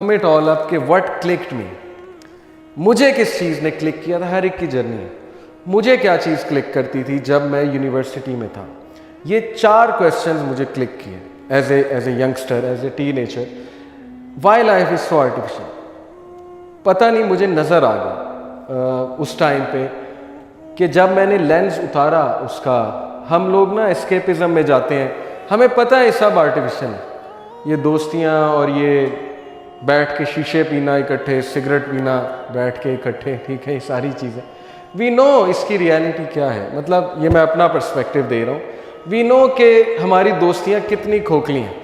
sum it all up कि what clicked me, मुझे किस चीज़ ने क्लिक किया था। हर एक की जर्नी है। मुझे क्या चीज़ क्लिक करती थी जब मैं यूनिवर्सिटी में था। ये 4 क्वेश्चंस मुझे क्लिक किए as a youngster, as a teenager. Why life is so artificial, पता नहीं मुझे नज़र आ गया उस टाइम पे कि जब मैंने लेंस उतारा उसका। हम लोग ना एस्केपिज्म में जाते हैं, हमें पता है ये सब आर्टिफिशियल है, ये दोस्तियाँ और ये बैठ के शीशे पीना इकट्ठे, सिगरेट पीना बैठ के इकट्ठे, ठीक है, ये सारी चीज़ें वी नो इसकी रियलिटी क्या है। मतलब ये मैं अपना पर्सपेक्टिव दे रहा हूँ। वी नो कि हमारी दोस्तियाँ कितनी खोखली हैं।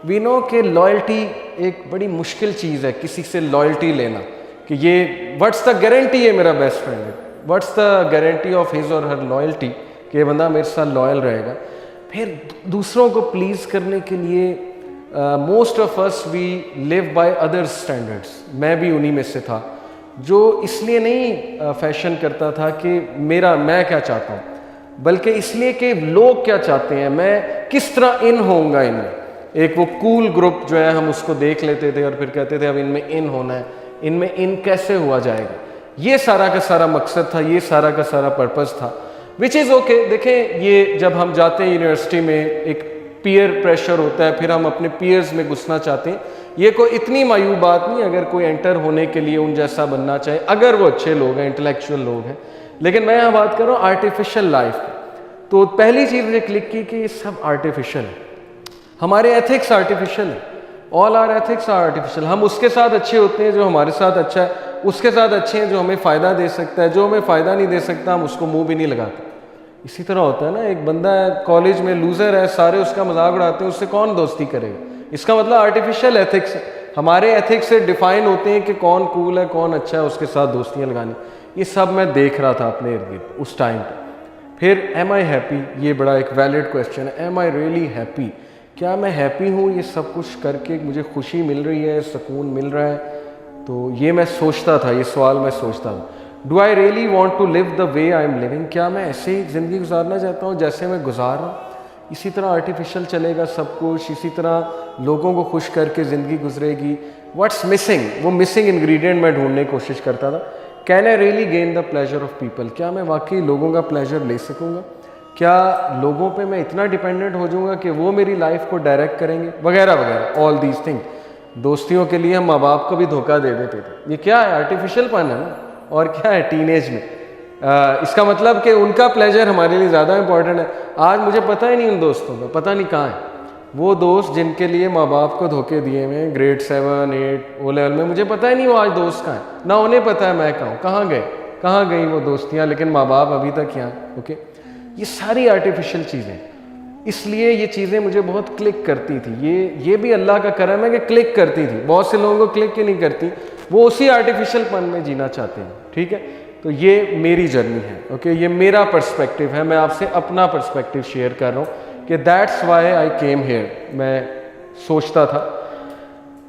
वी नो कि लॉयल्टी एक बड़ी मुश्किल चीज़ है, किसी से लॉयल्टी लेना कि ये व्हाट्स द गारंटी है मेरा बेस्ट फ्रेंड है, what's the guarantee of his और हर लॉयल्टी कि ये बंदा मेरे साथ लॉयल रहेगा। फिर दूसरों को प्लीज़ करने के लिए most of us we live by others standards. मैं भी उन्हीं में से था जो इसलिए नहीं फैशन करता था कि मैं क्या चाहता हूँ, बल्कि इसलिए कि लोग क्या चाहते हैं, मैं किस तरह इन होऊंगा इनमें। एक वो कूल ग्रुप जो है हम उसको देख लेते थे और फिर कहते थे अब इनमें इन होना है, इनमें इन कैसे हुआ जाएगा। ये सारा का सारा मकसद था, ये सारा का सारा पर्पज़ था, विच इज़ ओके। देखें, ये जब हम जाते हैं यूनिवर्सिटी में एक पीयर प्रेशर होता है, फिर हम अपने पीयर्स में घुसना चाहते हैं। ये कोई इतनी मायूब बात नहीं अगर कोई एंटर होने के लिए उन जैसा बनना चाहे, अगर वो अच्छे लोग हैं, इंटेलेक्चुअल लोग हैं। लेकिन मैं यहाँ बात कर रहा हूँ आर्टिफिशियल लाइफ की। तो पहली चीज़ मुझे क्लिक की कि ये सब आर्टिफिशियल है, हमारे एथिक्स आर्टिफिशियल है, all are ethics are artificial. हम उसके साथ अच्छे होते हैं जो हमारे साथ अच्छा है, उसके साथ अच्छे हैं जो हमें फ़ायदा दे सकता है, जो हमें फ़ायदा नहीं दे सकता हम उसको मुँह भी नहीं लगाते। इसी तरह होता है ना, एक बंदा है कॉलेज में लूज़र है, सारे उसका मजाक उड़ाते हैं, उससे कौन दोस्ती करेगा। इसका मतलब आर्टिफिशियल एथिक्स, हमारे एथिक्स से डिफाइन होते हैं कि कौन कूल है, कौन अच्छा है, उसके साथ दोस्तियाँ लगानी। ये सब मैं देख रहा था अपने इर्द गिर्द उस टाइम पे। फिर एम आई हैप्पी, ये बड़ा एक वैलिड क्वेश्चन है। एम आई रियली हैप्पी, क्या मैं हैप्पी हूँ ये सब कुछ करके, मुझे खुशी मिल रही है, सुकून मिल रहा है। तो ये मैं सोचता था, ये सवाल मैं सोचता था। Do I really want to live the way I am living, क्या मैं ऐसे ही ज़िंदगी गुजारना चाहता हूँ जैसे मैं गुजार रहा हूँ। इसी तरह आर्टिफिशियल चलेगा सब कुछ, इसी तरह लोगों को खुश करके ज़िंदगी गुजरेगी। व्हाट्स मिसिंग, वो मिसिंग इंग्रेडिएंट मैं ढूंढने की कोशिश करता था। Can I really gain the pleasure of people, क्या मैं वाकई लोगों का प्लेजर ले सकूँगा, क्या लोगों पे मैं इतना डिपेंडेंट हो जाऊँगा कि वो मेरी लाइफ को डायरेक्ट करेंगे, वगैरह वगैरह, ऑल दीज थिंग। दोस्तियों के लिए हम माँ बाप को भी धोखा दे देते थे। ये क्या है, आर्टिफिशियल पन है ना। और क्या है, टीनेज में इसका मतलब कि उनका प्लेजर हमारे लिए ज़्यादा इंपॉर्टेंट है। आज मुझे पता ही नहीं उन दोस्तों का, पता नहीं कहाँ है वो दोस्त जिनके लिए माँ बाप को धोखे दिए हुए ग्रेड 7, 8 ओ लेवल में। मुझे पता ही नहीं वो आज दोस्त कहाँ है, ना उन्हें पता है मैं कहाँ हूँ, कहाँ गई वो दोस्तियाँ, लेकिन माँ बाप अभी तक यहाँ। ओके, ये सारी आर्टिफिशियल चीज़ें, इसलिए ये चीज़ें मुझे बहुत क्लिक करती थी। ये भी अल्लाह का करम है कि क्लिक करती थी। बहुत से लोगों को क्लिक ही नहीं करती, वो उसी आर्टिफिशियल पन में जीना चाहते हैं। ठीक है, तो ये मेरी जर्नी है। ओके, ये मेरा पर्सपेक्टिव है, मैं आपसे अपना पर्सपेक्टिव शेयर कर रहा हूँ कि that's why I came here. मैं सोचता था।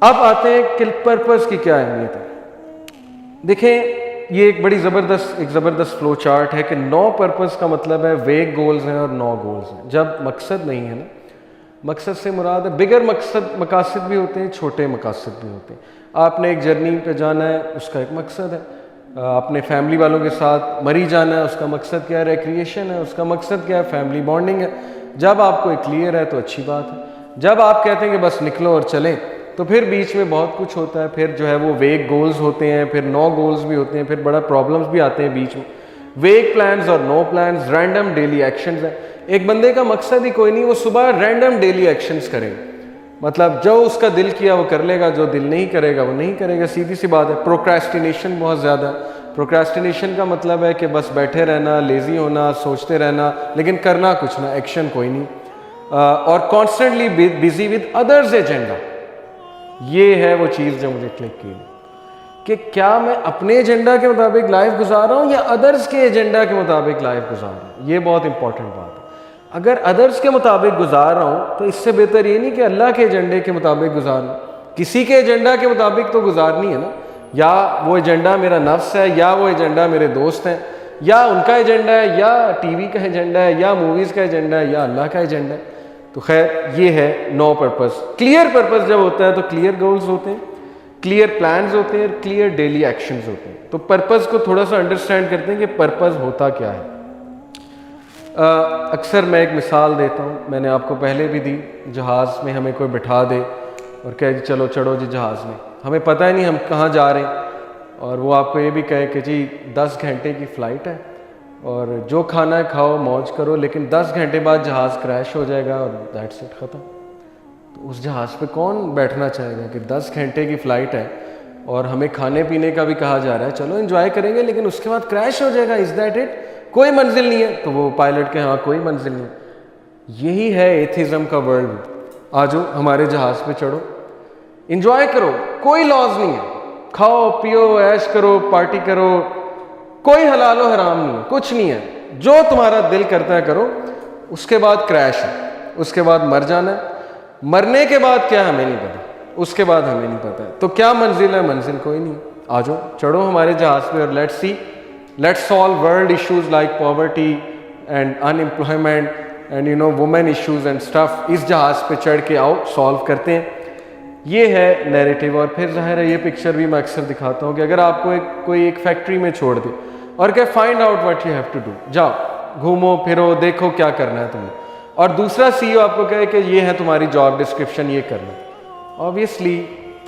अब आते हैं कि पर्पस की क्या अहमियत है। देखें, ये एक बड़ी ज़बरदस्त फ्लो चार्ट है कि 9 पर्पस का मतलब है वेग गोल्स हैं और 9 गोल्स हैं। जब मकसद नहीं है ना, मकसद से मुराद है बिगर मकासद भी होते हैं, छोटे मकासद भी होते हैं। आपने एक जर्नी पे जाना है, उसका एक मकसद है। अपने फैमिली वालों के साथ मरी जाना है, उसका मकसद क्या है, रिक्रिएशन है। उसका मकसद क्या है, फैमिली बॉन्डिंग है। जब आपको एक क्लियर है तो अच्छी बात है। जब आप कहते हैं कि बस निकलो और चलें, तो फिर बीच में बहुत कुछ होता है। फिर जो है वो वेग गोल्स होते हैं, फिर 9 गोल्स भी होते हैं, फिर बड़ा प्रॉब्लम्स भी आते हैं बीच में। वेग प्लान्स और no plans, random daily actions है। एक बंदे का मकसद ही कोई नहीं, वो सुबह रैंडम डेली एक्शंस करेगा। मतलब जो उसका दिल किया वो कर लेगा, जो दिल नहीं करेगा वो नहीं करेगा, सीधी सी बात है। प्रोक्रेस्टिनेशन बहुत ज़्यादा है। प्रोक्रेस्टिनेशन का मतलब है कि बस बैठे रहना, लेज़ी होना, सोचते रहना, लेकिन करना कुछ ना, एक्शन कोई नहीं। और constantly busy with others agenda, ये है वो चीज़ जो मुझे क्लिक की कि क्या मैं अपने एजेंडा के मुताबिक लाइफ गुजार रहा हूँ या अदर्स के एजेंडा के मुताबिक लाइफ गुजार रहा हूँ। ये बहुत इंपॉर्टेंट बात है। अगर अदर्स के मुताबिक गुजार रहा हूँ तो इससे बेहतर ये नहीं कि अल्लाह के एजेंडे के मुताबिक गुजार लूँ। किसी के एजेंडा के मुताबिक तो गुजारनी है ना, या वो एजेंडा मेरा नफ्स है, या वो एजेंडा मेरे दोस्त हैं, या उनका एजेंडा है, या टीवी का एजेंडा है, या मूवीज़ का एजेंडा है, या अल्लाह का एजेंडा है। तो खैर ये है 9 पर्पस। क्लियर पर्पस जब होता है तो क्लियर गोल्स होते हैं। क्लियर प्लान्स होते हैं, क्लियर डेली एक्शंस होते हैं। तो पर्पस को थोड़ा सा अंडरस्टैंड करते हैं कि पर्पस होता क्या है। अक्सर मैं एक मिसाल देता हूँ, मैंने आपको पहले भी दी। जहाज़ में हमें कोई बिठा दे और कहे कि चलो चढ़ो जी जहाज़ में, हमें पता ही नहीं हम कहाँ जा रहे हैं, और वो आपको ये भी कहे कि जी 10 घंटे की फ़्लाइट है और जो खाना है खाओ मौज करो, लेकिन 10 घंटे बाद जहाज़ क्रैश हो जाएगा और दैट्स इट, ख़त्म। तो उस जहाज़ पे कौन बैठना चाहेगा कि 10 घंटे की फ़्लाइट है और हमें खाने पीने का भी कहा जा रहा है, चलो एंजॉय करेंगे, लेकिन उसके बाद क्रैश हो जाएगा, इज़ दैट इट, कोई मंजिल नहीं है। तो वो पायलट के हाँ कोई मंजिल नहीं है। यही है एथिज्म का वर्ल्ड। आ जाओ हमारे जहाज़ पे चढ़ो, एंजॉय करो, कोई लॉज नहीं है, खाओ पियो ऐश करो पार्टी करो, कोई हलाल और हराम नहीं है, कुछ नहीं है, जो तुम्हारा दिल करता है करो। उसके बाद क्रैश है, उसके बाद मर जाना है, मरने के बाद क्या हमें नहीं पता, उसके बाद हमें नहीं पता है। तो क्या मंजिल है? मंजिल कोई नहीं। आ जाओ चढ़ो हमारे जहाज़ पे और let's solve world issues like poverty and unemployment and women issues and stuff. इस जहाज़ पे चढ़ के आओ, सॉल्व करते हैं। ये है नैरेटिव। और फिर जाहिर है ये पिक्चर भी मैं अक्सर दिखाता हूँ कि अगर आपको कोई एक फैक्ट्री में छोड़ दे और क्या find out what you have to do, जाओ घूमो फिरो देखो क्या करना है तुम्हें, और दूसरा सीईओ आपको कहे कि ये है तुम्हारी जॉब डिस्क्रिप्शन, ये करना, ऑब्वियसली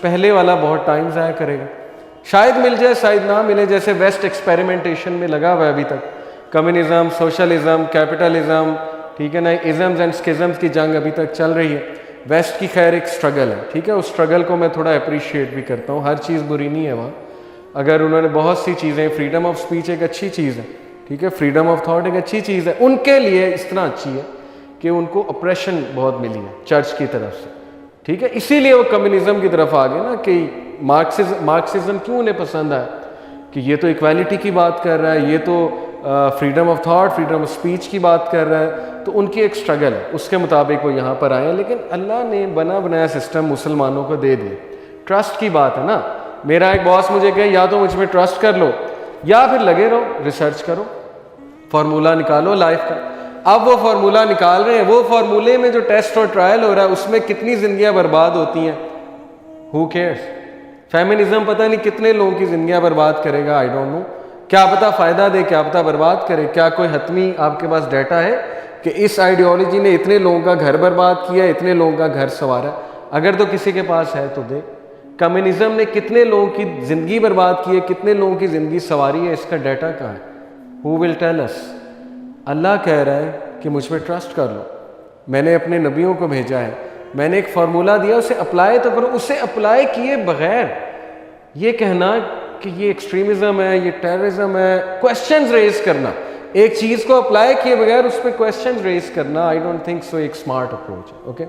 पहले वाला बहुत टाइम ज़ाया करेगा। शायद मिल जाए शायद ना मिले, जैसे वेस्ट एक्सपेरिमेंटेशन में लगा हुआ है अभी तक, कम्युनिज्म, सोशलिज्म, कैपिटलिज्म, ठीक है ना, इज़म्स एंड स्किज़म्स की जंग अभी तक चल रही है। वेस्ट की खैर एक स्ट्रगल है, ठीक है, उस स्ट्रगल को मैं थोड़ा अप्रिशिएट भी करता हूँ, हर चीज़ बुरी नहीं है वहाँ। अगर उन्होंने बहुत सी चीज़ें, फ्रीडम ऑफ स्पीच एक अच्छी चीज़ है, ठीक है, फ्रीडम ऑफ थॉट एक अच्छी चीज़ है, उनके लिए इस तरह अच्छी है कि उनको ऑपरेशन बहुत मिली है चर्च की तरफ से, ठीक है, इसीलिए वो कम्युनिज्म की तरफ आ गए ना। कि मार्क्सिज्म क्यों उन्हें पसंद आया कि ये तो इक्वालिटी की बात कर रहा है, ये तो freedom of thought, freedom of speech की बात कर रहा है, तो उनकी एक स्ट्रगल है, उसके मुताबिक वो यहाँ पर आए हैं। लेकिन अल्लाह ने बना बनाया सिस्टम मुसलमानों को दे दिए। ट्रस्ट की बात है ना, मेरा एक बॉस मुझे कहे या तो मुझ में ट्रस्ट कर लो या फिर लगे रहो रिसर्च करो, फार्मूला निकालो लाइफ का। अब वो फार्मूला निकाल रहे हैं, वो फार्मूले में जो टेस्ट और ट्रायल हो रहा है उसमें कितनी जिंदगियां बर्बाद होती हैं, हु केयर्स। फेमिनिज्म पता नहीं कितने लोगों की जिंदगियां बर्बाद करेगा, आई डोंट नो, क्या पता फायदा दे क्या पता बर्बाद करे। क्या कोई हतमी आपके पास डाटा है कि इस आइडियोलॉजी ने इतने लोगों का घर बर्बाद किया, इतने लोगों का घर संवारा? अगर तो किसी के पास है तो दे। कम्युनिज्म ने कितने लोगों की जिंदगी बर्बाद की है, कितने लोगों की जिंदगी संवारी है, इसका डाटा कहाँ है? Who will tell us? Allah कह रहा है कि मुझ पर ट्रस्ट कर लो, मैंने अपने नबियों को भेजा है, मैंने एक फार्मूला दिया, उसे अप्लाई तो करो। उसे अप्लाई किए बगैर ये कहना कि ये एक्सट्रीमिज्म है, ये टेररिज्म है, क्वेश्चंस रेज करना, एक चीज़ को अप्लाई किए बगैर उस पर क्वेश्चंस रेज करना, आई डोंट थिंक सो एक स्मार्ट अप्रोच है। ओके,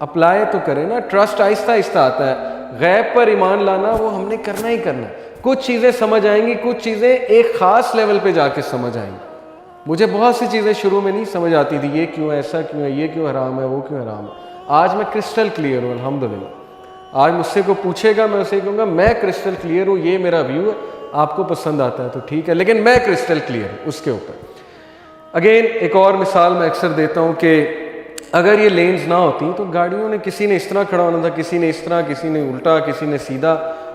अप्लाई तो करें ना, ट्रस्ट आहिस्ता आहिस्ता आता है। गैब पर ईमान लाना वो हमने करना ही करना है। कुछ चीज़ें समझ आएंगी, कुछ चीज़ें एक ख़ास लेवल पे जाके समझ आएंगी। मुझे बहुत सी चीज़ें शुरू में नहीं समझ आती थी, ये क्यों ऐसा क्यों है, ये क्यों हराम है, वो क्यों हराम है। आज मैं क्रिस्टल क्लियर हूँ अल्हम्दुलिल्लाह। आज मुझसे को पूछेगा मैं उसे कहूँगा मैं क्रिस्टल क्लियर हूँ, ये मेरा व्यू है, आपको पसंद आता है तो ठीक है, लेकिन मैं क्रिस्टल क्लियर हूँ उसके ऊपर। अगेन एक और मिसाल मैं अक्सर देता हूँ कि अगर ये लेन्स ना होती तो गाड़ियों ने, किसी ने इस तरह खड़ा होना था, किसी ने इस तरह, किसी ने उल्टा, किसी ने सीधा,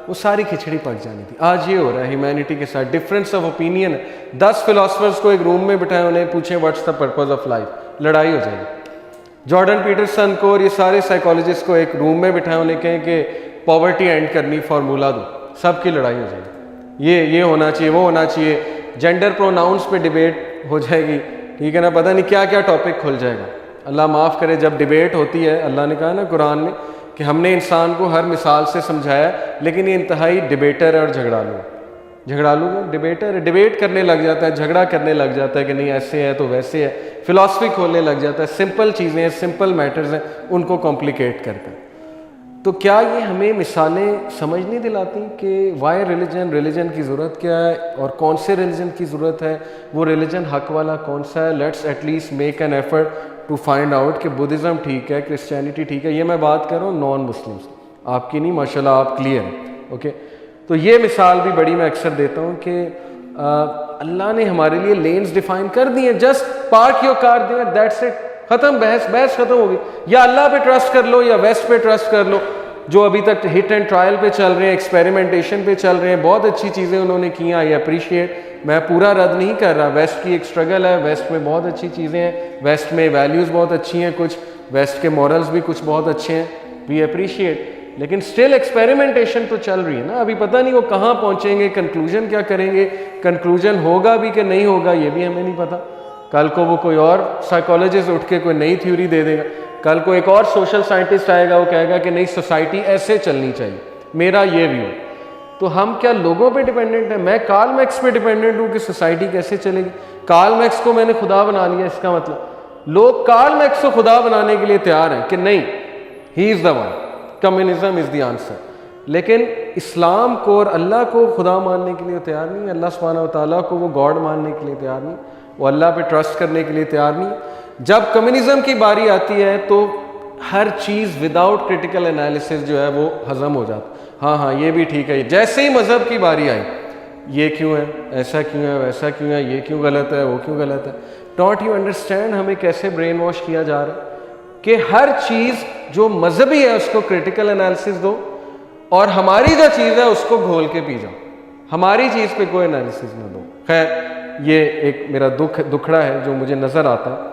वो सारी खिचड़ी पक जानी थी। आज ये हो रहा है ह्यूमैनिटी के साथ, डिफरेंस ऑफ ओपिनियन। 10 फिलोसफर्स को एक रूम में बिठाए, उन्हें पूछें what's the purpose of life, लड़ाई हो जाएगी। जॉर्डन पीटरसन को और ये सारे साइकोलॉजिस्ट को एक रूम में बिठाए, उन्हें कहें कि पॉवर्टी एंड करनी, फार्मूला दो, सबकी लड़ाई हो जाएगी। ये होना चाहिए, वो होना चाहिए, जेंडर प्रोनाउंस पे डिबेट हो जाएगी, ठीक है ना, पता नहीं क्या क्या टॉपिक खुल जाएगा। अल्लाह माफ़ करे, जब डिबेट होती है, अल्लाह ने कहा ना कुरान में कि हमने इंसान को हर मिसाल से समझाया, लेकिन ये इंतहाई डिबेटर है और झगड़ालू डिबेटर है, डिबेट करने लग जाता है, झगड़ा करने लग जाता है कि नहीं ऐसे है तो वैसे है, फिलॉसफी खोलने लग जाता है, सिंपल चीज़ें हैं, सिंपल मैटर्स हैं, उनको कॉम्प्लिकेट करता है। तो क्या ये हमें मिसालें समझ नहीं दिलाती कि वाई रिलीजन की ज़रूरत क्या है और कौन से रिलीजन की ज़रूरत है, वो रिलीजन हक वाला कौन सा है? Let's at least make an effort to find out कि बुद्धिज़्म ठीक है, क्रिश्चियनिटी ठीक है। ये मैं बात कर रहा हूँ नॉन मुस्लिम्स, आपकी नहीं, माशाल्लाह आप क्लियर हैं। ओके, तो ये मिसाल भी बड़ी मैं अक्सर देता हूँ कि अल्लाह ने हमारे लिए लेन्स डिफाइन कर दिए, just park your car there, that's it, खत्म, बहस खत्म होगी। या अल्लाह पे ट्रस्ट कर लो या वेस्ट पे ट्रस्ट कर लो, जो अभी तक हिट एंड ट्रायल पे चल रहे हैं, एक्सपेरिमेंटेशन पे चल रहे हैं, बहुत अच्छी चीज़ें उन्होंने की, आई अप्रिशिएट। मैं पूरा रद्द नहीं कर रहा, वेस्ट की एक स्ट्रगल है, वेस्ट में बहुत अच्छी चीज़ें हैं, वेस्ट में वैल्यूज़ बहुत अच्छी हैं, कुछ वेस्ट के मॉरल्स भी कुछ बहुत अच्छे हैं, वी अप्रिशिएट। लेकिन स्टिल एक्सपेरिमेंटेशन तो चल रही है ना, अभी पता नहीं वो कहाँ पहुँचेंगे, कंक्लूजन क्या करेंगे, कंक्लूजन होगा भी कि नहीं होगा ये भी हमें नहीं पता। कल को वो कोई और साइकोलॉजिस्ट उठ के कोई नई थ्योरी दे देगा, कल को एक और सोशल साइंटिस्ट आएगा, वो कहेगा कि नहीं सोसाइटी ऐसे चलनी चाहिए, मेरा ये व्यू। तो हम क्या लोगों पे डिपेंडेंट है? मैं कार्ल मैक्स पे डिपेंडेंट हूँ कि सोसाइटी कैसे चलेगी? कार्ल मैक्स को मैंने खुदा बना लिया, इसका मतलब लोग कार्ल मैक्स को खुदा बनाने के लिए तैयार हैं कि नहीं, he is the one, communism is the answer. लेकिन इस्लाम को और अल्लाह को खुदा मानने के लिए तैयार नहीं, अल्लाह सुब्हानहू व तआला को वो गॉड मानने के लिए तैयार नहीं, वो अल्लाह पे ट्रस्ट करने के लिए तैयार नहीं। जब कम्युनिज्म की बारी आती है तो हर चीज़ विदाउट क्रिटिकल एनालिसिस जो है वो हजम हो जाता, हाँ हाँ ये भी ठीक है। जैसे ही मज़हब की बारी आई, ये क्यों है, ऐसा क्यों है, वैसा क्यों है, ये क्यों गलत है, वो क्यों गलत है, डोंट यू अंडरस्टैंड हमें कैसे ब्रेन वॉश किया जा रहा है कि हर चीज़ जो मजहबी है उसको क्रिटिकल एनालिसिस दो और हमारी जो चीज़ है उसको घोल के पी जाओ, हमारी चीज़ पे कोई एनालिसिस ना दो। खैर ये एक मेरा दुखड़ा है जो मुझे नज़र आता है।